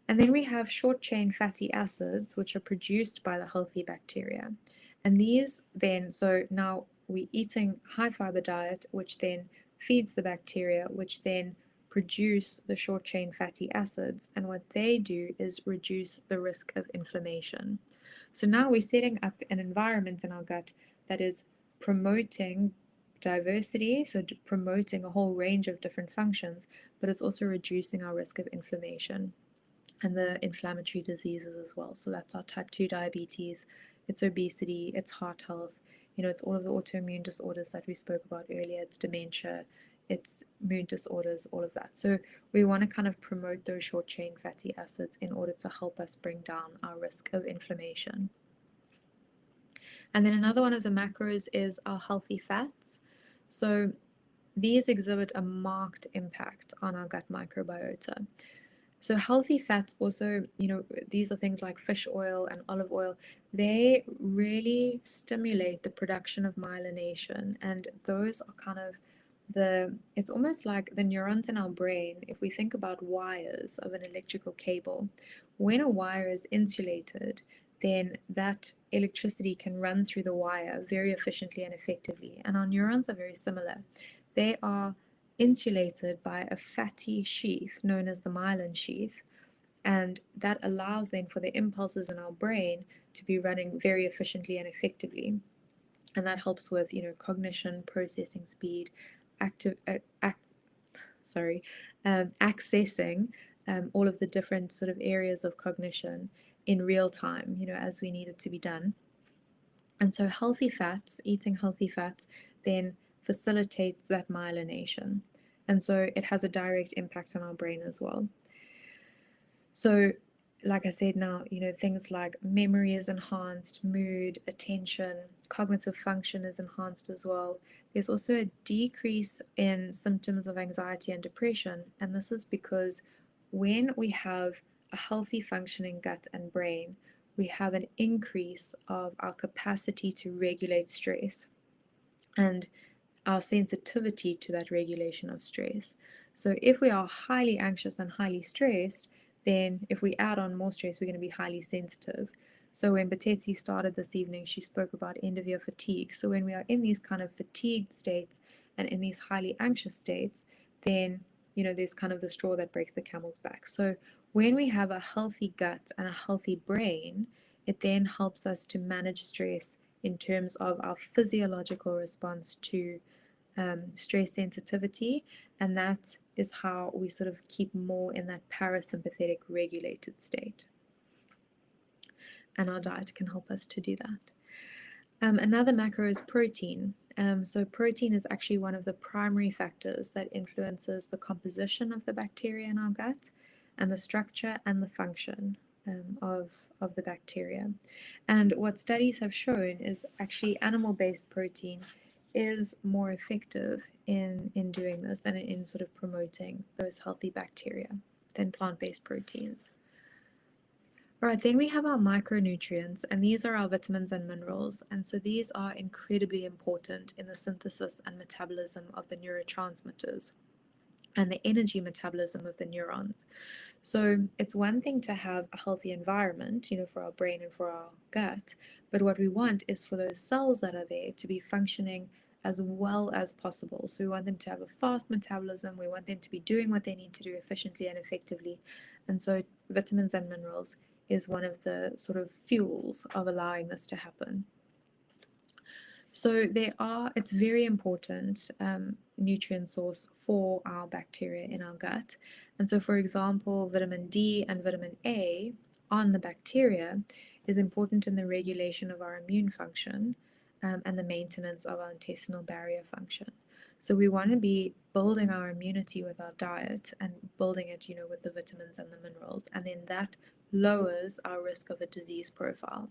And then we have short chain fatty acids, which are produced by the healthy bacteria. And these then, so now we're eating high fiber diet, which then feeds the bacteria, which then produce the short chain fatty acids. And what they do is reduce the risk of inflammation. So now we're setting up an environment in our gut that is promoting diversity, so promoting a whole range of different functions, but it's also reducing our risk of inflammation and the inflammatory diseases as well. So that's our type 2 diabetes, it's obesity, it's heart health, it's all of the autoimmune disorders that we spoke about earlier, it's dementia, it's mood disorders, all of that. So we want to kind of promote those short chain fatty acids in order to help us bring down our risk of inflammation. And then another one of the macros is our healthy fats. So these exhibit a marked impact on our gut microbiota. So healthy fats also, these are things like fish oil and olive oil. They really stimulate the production of myelination, and those are kind of it's almost like the neurons in our brain. If we think about wires of an electrical cable, when a wire is insulated, then that electricity can run through the wire very efficiently and effectively. And our neurons are very similar. They are insulated by a fatty sheath known as the myelin sheath, and that allows then for the impulses in our brain to be running very efficiently and effectively, and that helps with cognition, processing speed, accessing all of the different sort of areas of cognition in real time, as we need it to be done. And so eating healthy fats then facilitates that myelination. And so it has a direct impact on our brain as well. So like I said now, things like memory is enhanced, mood, attention, cognitive function is enhanced as well. There's also a decrease in symptoms of anxiety and depression, and this is because when we have a healthy functioning gut and brain, we have an increase of our capacity to regulate stress and our sensitivity to that regulation of stress. So if we are highly anxious and highly stressed, then if we add on more stress, we're going to be highly sensitive. So when Batetshi started this evening, she spoke about end of year fatigue. So when we are in these kind of fatigued states and in these highly anxious states, then there's kind of the straw that breaks the camel's back. So when we have a healthy gut and a healthy brain, it then helps us to manage stress in terms of our physiological response to stress sensitivity, and that is how we sort of keep more in that parasympathetic regulated state. And our diet can help us to do that. Another macro is protein. So protein is actually one of the primary factors that influences the composition of the bacteria in our gut and the structure and the function of the bacteria. And what studies have shown is actually animal-based protein is more effective in doing this and in sort of promoting those healthy bacteria than plant-based proteins. All right, then we have our micronutrients, and these are our vitamins and minerals. And so these are incredibly important in the synthesis and metabolism of the neurotransmitters and the energy metabolism of the neurons. So it's one thing to have a healthy environment, for our brain and for our gut, but what we want is for those cells that are there to be functioning as well as possible. So we want them to have a fast metabolism, we want them to be doing what they need to do efficiently and effectively. And so vitamins and minerals is one of the sort of fuels of allowing this to happen. So it's very important nutrient source for our bacteria in our gut. And so, for example, vitamin D and vitamin A on the bacteria is important in the regulation of our immune function and the maintenance of our intestinal barrier function. So we want to be building our immunity with our diet and building it, with the vitamins and the minerals, and then that lowers our risk of a disease profile.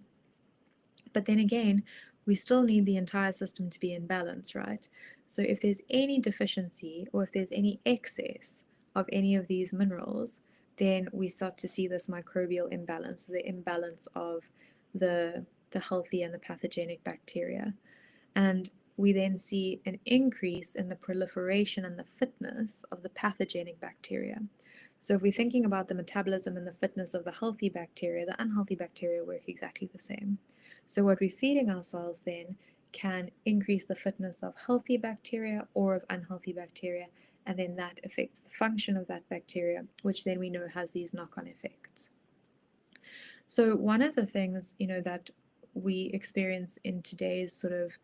But then again, we still need the entire system to be in balance, right? So if there's any deficiency or if there's any excess of any of these minerals, then we start to see this microbial imbalance, the imbalance of the healthy and the pathogenic bacteria. And we then see an increase in the proliferation and the fitness of the pathogenic bacteria. So if we're thinking about the metabolism and the fitness of the healthy bacteria, the unhealthy bacteria work exactly the same. So what we're feeding ourselves then can increase the fitness of healthy bacteria or of unhealthy bacteria, and then that affects the function of that bacteria, which then we know has these knock-on effects. So one of the things, that we experience in today's sort of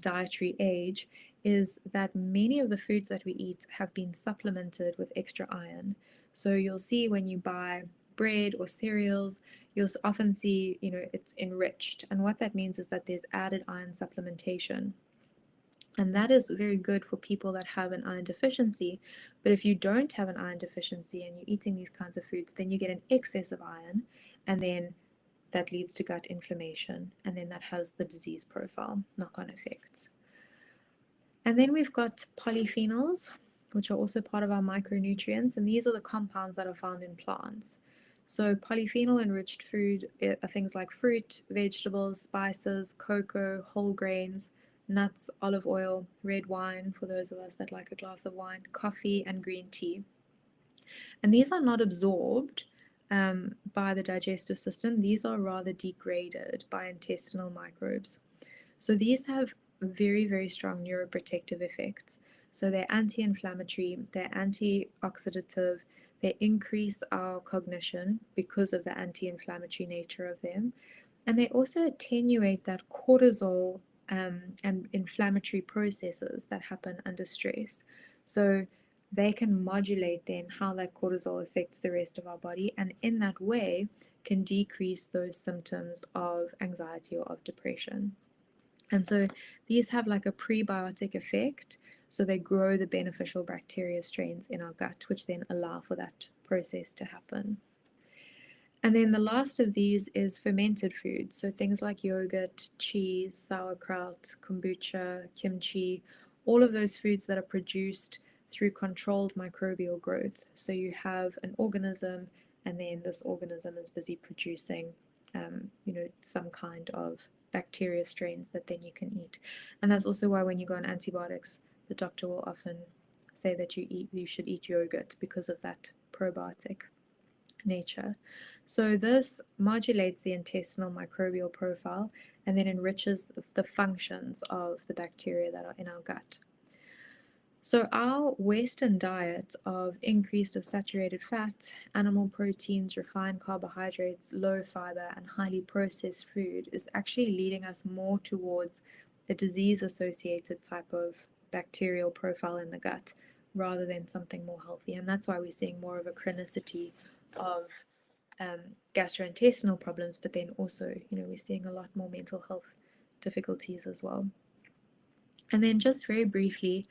dietary age is that many of the foods that we eat have been supplemented with extra iron. So you'll see when you buy bread or cereals, you'll often see, it's enriched. And what that means is that there's added iron supplementation. And that is very good for people that have an iron deficiency. But if you don't have an iron deficiency and you're eating these kinds of foods, then you get an excess of iron, and then that leads to gut inflammation, and then that has the disease profile, knock-on effects. And then we've got polyphenols, which are also part of our micronutrients, and these are the compounds that are found in plants. So polyphenol-enriched food are things like fruit, vegetables, spices, cocoa, whole grains, nuts, olive oil, red wine, for those of us that like a glass of wine, coffee, and green tea. And these are not absorbed by the digestive system. These are rather degraded by intestinal microbes. So these have very, very strong neuroprotective effects. So they're anti-inflammatory, they're antioxidative, they increase our cognition because of the anti-inflammatory nature of them. And they also attenuate that cortisol and inflammatory processes that happen under stress. So they can modulate then how that cortisol affects the rest of our body, and in that way can decrease those symptoms of anxiety or of depression. And so these have like a prebiotic effect, so they grow the beneficial bacteria strains in our gut, which then allow for that process to happen. And then the last of these is fermented foods, so things like yogurt, cheese, sauerkraut, kombucha, kimchi, all of those foods that are produced through controlled microbial growth. So you have an organism, and then this organism is busy producing, some kind of bacteria strains that then you can eat. And that's also why when you go on antibiotics, the doctor will often say that you should eat yogurt because of that probiotic nature. So this modulates the intestinal microbial profile and then enriches the functions of the bacteria that are in our gut. So our Western diet of increased of saturated fat, animal proteins, refined carbohydrates, low fiber, and highly processed food is actually leading us more towards a disease-associated type of bacterial profile in the gut rather than something more healthy. And that's why we're seeing more of a chronicity of gastrointestinal problems, but then also, we're seeing a lot more mental health difficulties as well. And then just very briefly,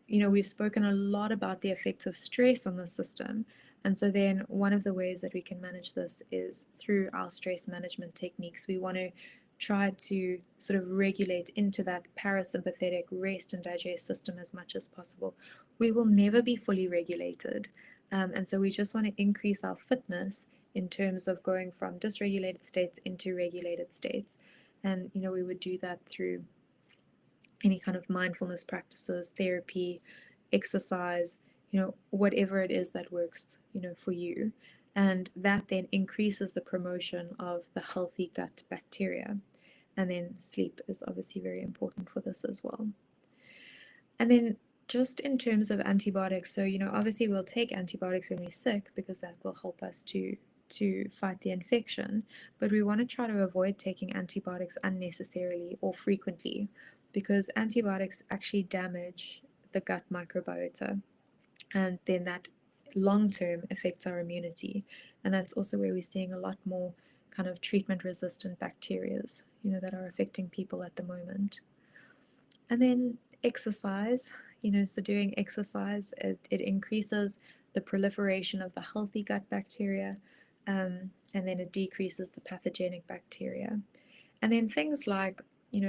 we've spoken a lot about the effects of stress on the system. And so then one of the ways that we can manage this is through our stress management techniques. We want to try to sort of regulate into that parasympathetic rest and digest system as much as possible. We will never be fully regulated. And so we just want to increase our fitness in terms of going from dysregulated states into regulated states. And, we would do that through any kind of mindfulness practices, therapy, exercise, whatever it is that works, for you. And that then increases the promotion of the healthy gut bacteria. And then sleep is obviously very important for this as well. And then just in terms of antibiotics, so, obviously we'll take antibiotics when we're sick because that will help us to fight the infection, but we want to try to avoid taking antibiotics unnecessarily or frequently because antibiotics actually damage the gut microbiota, and then that long-term affects our immunity. And that's also where we're seeing a lot more kind of treatment-resistant bacteria, that are affecting people at the moment. And then exercise, so doing exercise, it increases the proliferation of the healthy gut bacteria, and then it decreases the pathogenic bacteria. And then things like,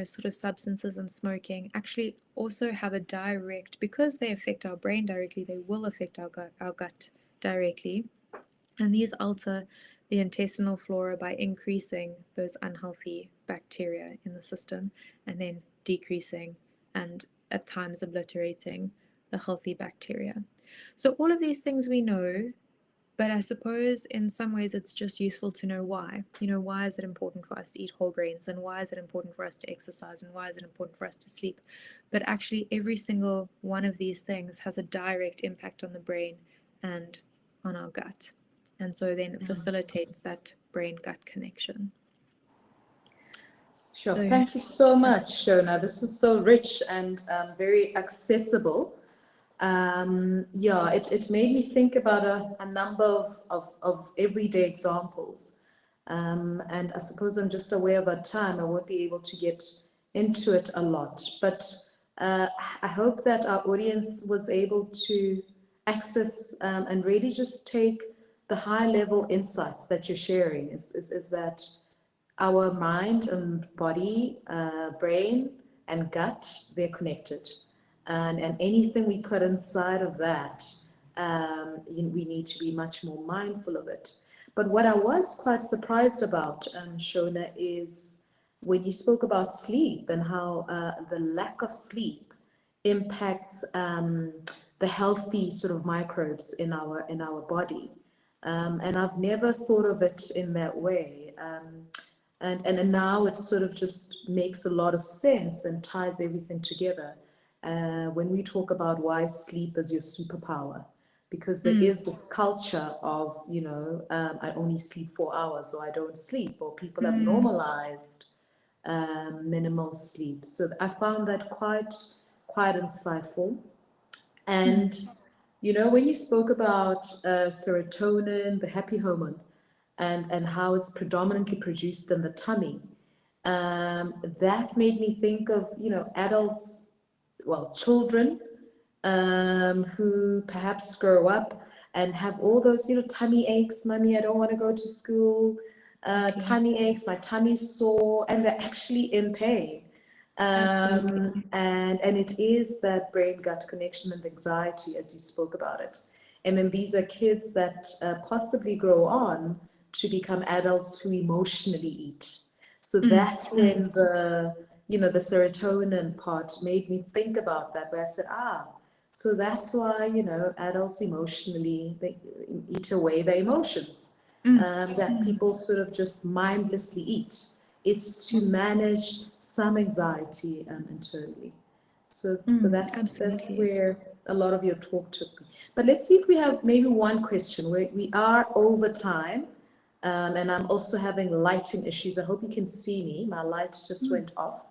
sort of substances and smoking actually also have a direct, because they affect our brain directly, they will affect our gut directly. And these alter the intestinal flora by increasing those unhealthy bacteria in the system and then decreasing and at times obliterating the healthy bacteria. So all of these things we know, but I suppose in some ways it's just useful to know why. Why is it important for us to eat whole grains, and why is it important for us to exercise, and why is it important for us to sleep? But actually every single one of these things has a direct impact on the brain and on our gut. And so then it facilitates that brain-gut connection. Sure. Thank you so much, Shona. This was so rich and very accessible. It made me think about a number of everyday examples. And I suppose I'm just aware about time. I won't be able to get into it a lot. But I hope that our audience was able to access and really just take the high-level insights that you're sharing. Is that our mind and body, brain and gut, they're connected. And anything we put inside of that, we need to be much more mindful of it. But what I was quite surprised about, Shona, is when you spoke about sleep and how the lack of sleep impacts the healthy sort of microbes in our body. And I've never thought of it in that way. And now it sort of just makes a lot of sense and ties everything together when we talk about why sleep is your superpower. Because there is this culture of, I only sleep 4 hours, or I don't sleep, or people have normalized minimal sleep. So I found that quite insightful. And, when you spoke about serotonin, the happy hormone, and how it's predominantly produced in the tummy, that made me think of, adults, well, children who perhaps grow up and have all those, tummy aches, mommy, I don't want to go to school, tummy aches, my tummy's sore, and they're actually in pain. Absolutely. And it is that brain-gut connection and anxiety, as you spoke about it. And then these are kids that possibly grow on to become adults who emotionally eat. So that's when the serotonin part made me think about that, where I said, So that's why, adults emotionally, they eat away their emotions, that people sort of just mindlessly eat. It's to manage some anxiety internally. So that's Absolutely. where a lot of your talk took me. But let's see if we have maybe one question. We are over time, and I'm also having lighting issues. I hope you can see me. My lights just went off.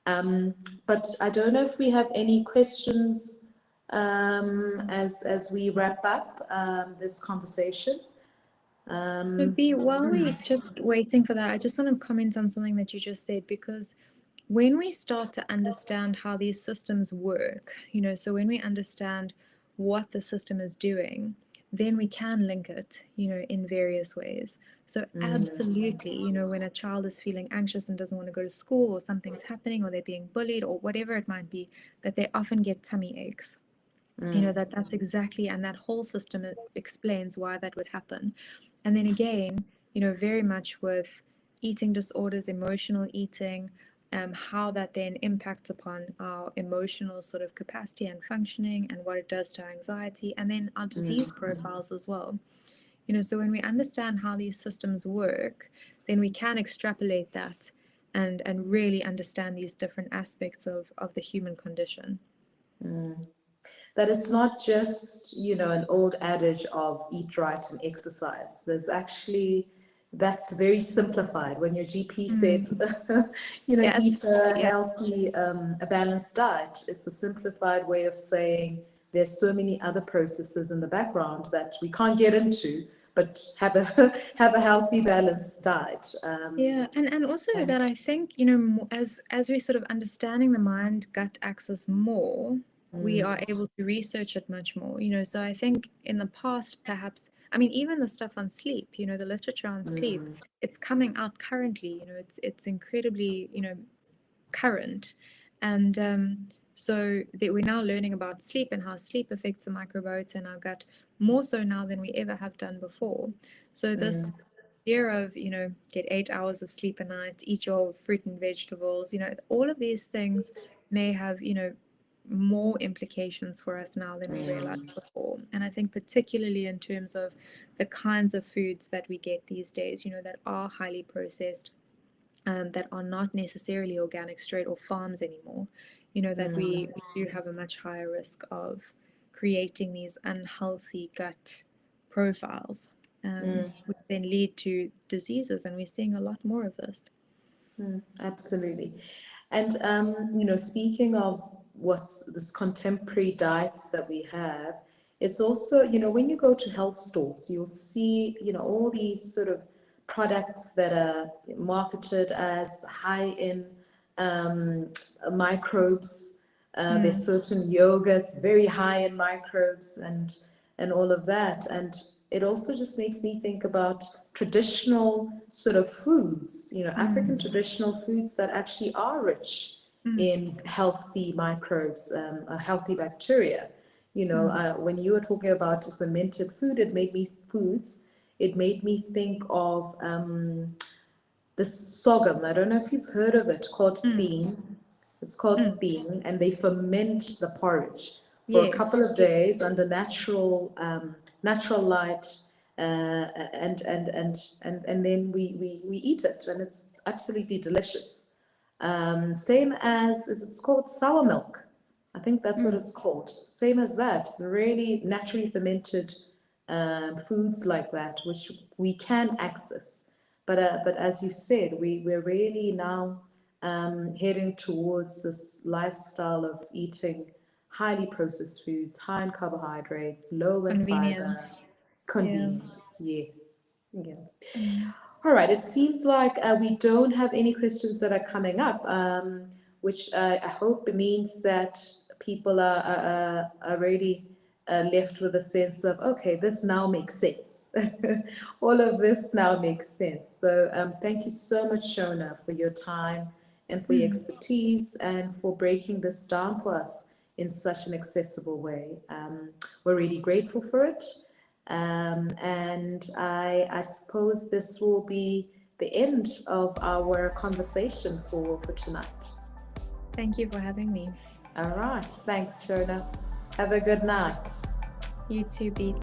Um, but I don't know if we have any questions as we wrap up this conversation. So, Um, B, while we just waiting for that, I just want to comment on something that you just said, because when we start to understand how these systems work, so when we understand what the system is doing, then we can link it, in various ways. So absolutely, when a child is feeling anxious and doesn't want to go to school, or something's happening, or they're being bullied, or whatever it might be, that they often get tummy aches. That's exactly, and that whole system explains why that would happen. And then again, very much with eating disorders, emotional eating, how that then impacts upon our emotional sort of capacity and functioning, and what it does to our anxiety, and then our disease profiles as well. So when we understand how these systems work, then we can extrapolate that and really understand these different aspects of the human condition. that it's not just, an old adage of eat right and exercise. There's actually, that's very simplified. When your GP said, Yeah, eat a absolutely. Yeah. healthy, a balanced diet, it's a simplified way of saying there's so many other processes in the background that we can't get into, but have a have a healthy, balanced diet. Yeah, and also And that I think, as we sort of understanding the mind-gut axis more, we are able to research it much more. So I think in the past, perhaps, I mean, even the stuff on sleep, the literature on sleep, it's coming out currently, it's incredibly, current. And so that we're now learning about sleep and how sleep affects the microbiota in our gut more so now than we ever have done before. So this idea of, get 8 hours of sleep a night, eat your fruit and vegetables, all of these things may have, more implications for us now than we realized before. And I think particularly in terms of the kinds of foods that we get these days, that are highly processed, that are not necessarily organic, straight, or farms anymore, that we do have a much higher risk of creating these unhealthy gut profiles, which then lead to diseases. And we're seeing a lot more of this. absolutely. And speaking of what's this contemporary diets that we have, it's also, when you go to health stores, you'll see, all these sort of products that are marketed as high in microbes. There's certain yogurts very high in microbes and all of that. And it also just makes me think about traditional sort of foods, African traditional foods that actually are rich in healthy microbes, healthy bacteria. When you were talking about fermented food, it made me think of the sorghum. I don't know if you've heard of it, called theme. It's called theme, and they ferment the porridge for a Yes. couple of days under natural light, and then we eat it, and it's absolutely delicious. Same as is it's called sour milk. I think that's what it's called. Same as that. It's really naturally fermented foods like that, which we can access. But as you said, we're really now heading towards this lifestyle of eating highly processed foods, high in carbohydrates, low in fiber, Convenience. Yeah. convenience. Yes. Yeah. All right. It seems like we don't have any questions that are coming up, which I hope means that people are really left with a sense of, okay, this now makes sense. All of this now makes sense. So thank you so much, Shona, for your time and for your expertise and for breaking this down for us in such an accessible way. We're really grateful for it. And I suppose this will be the end of our conversation for tonight. Thank you for having me. All right. Thanks, Shona. Have a good night. You too, B.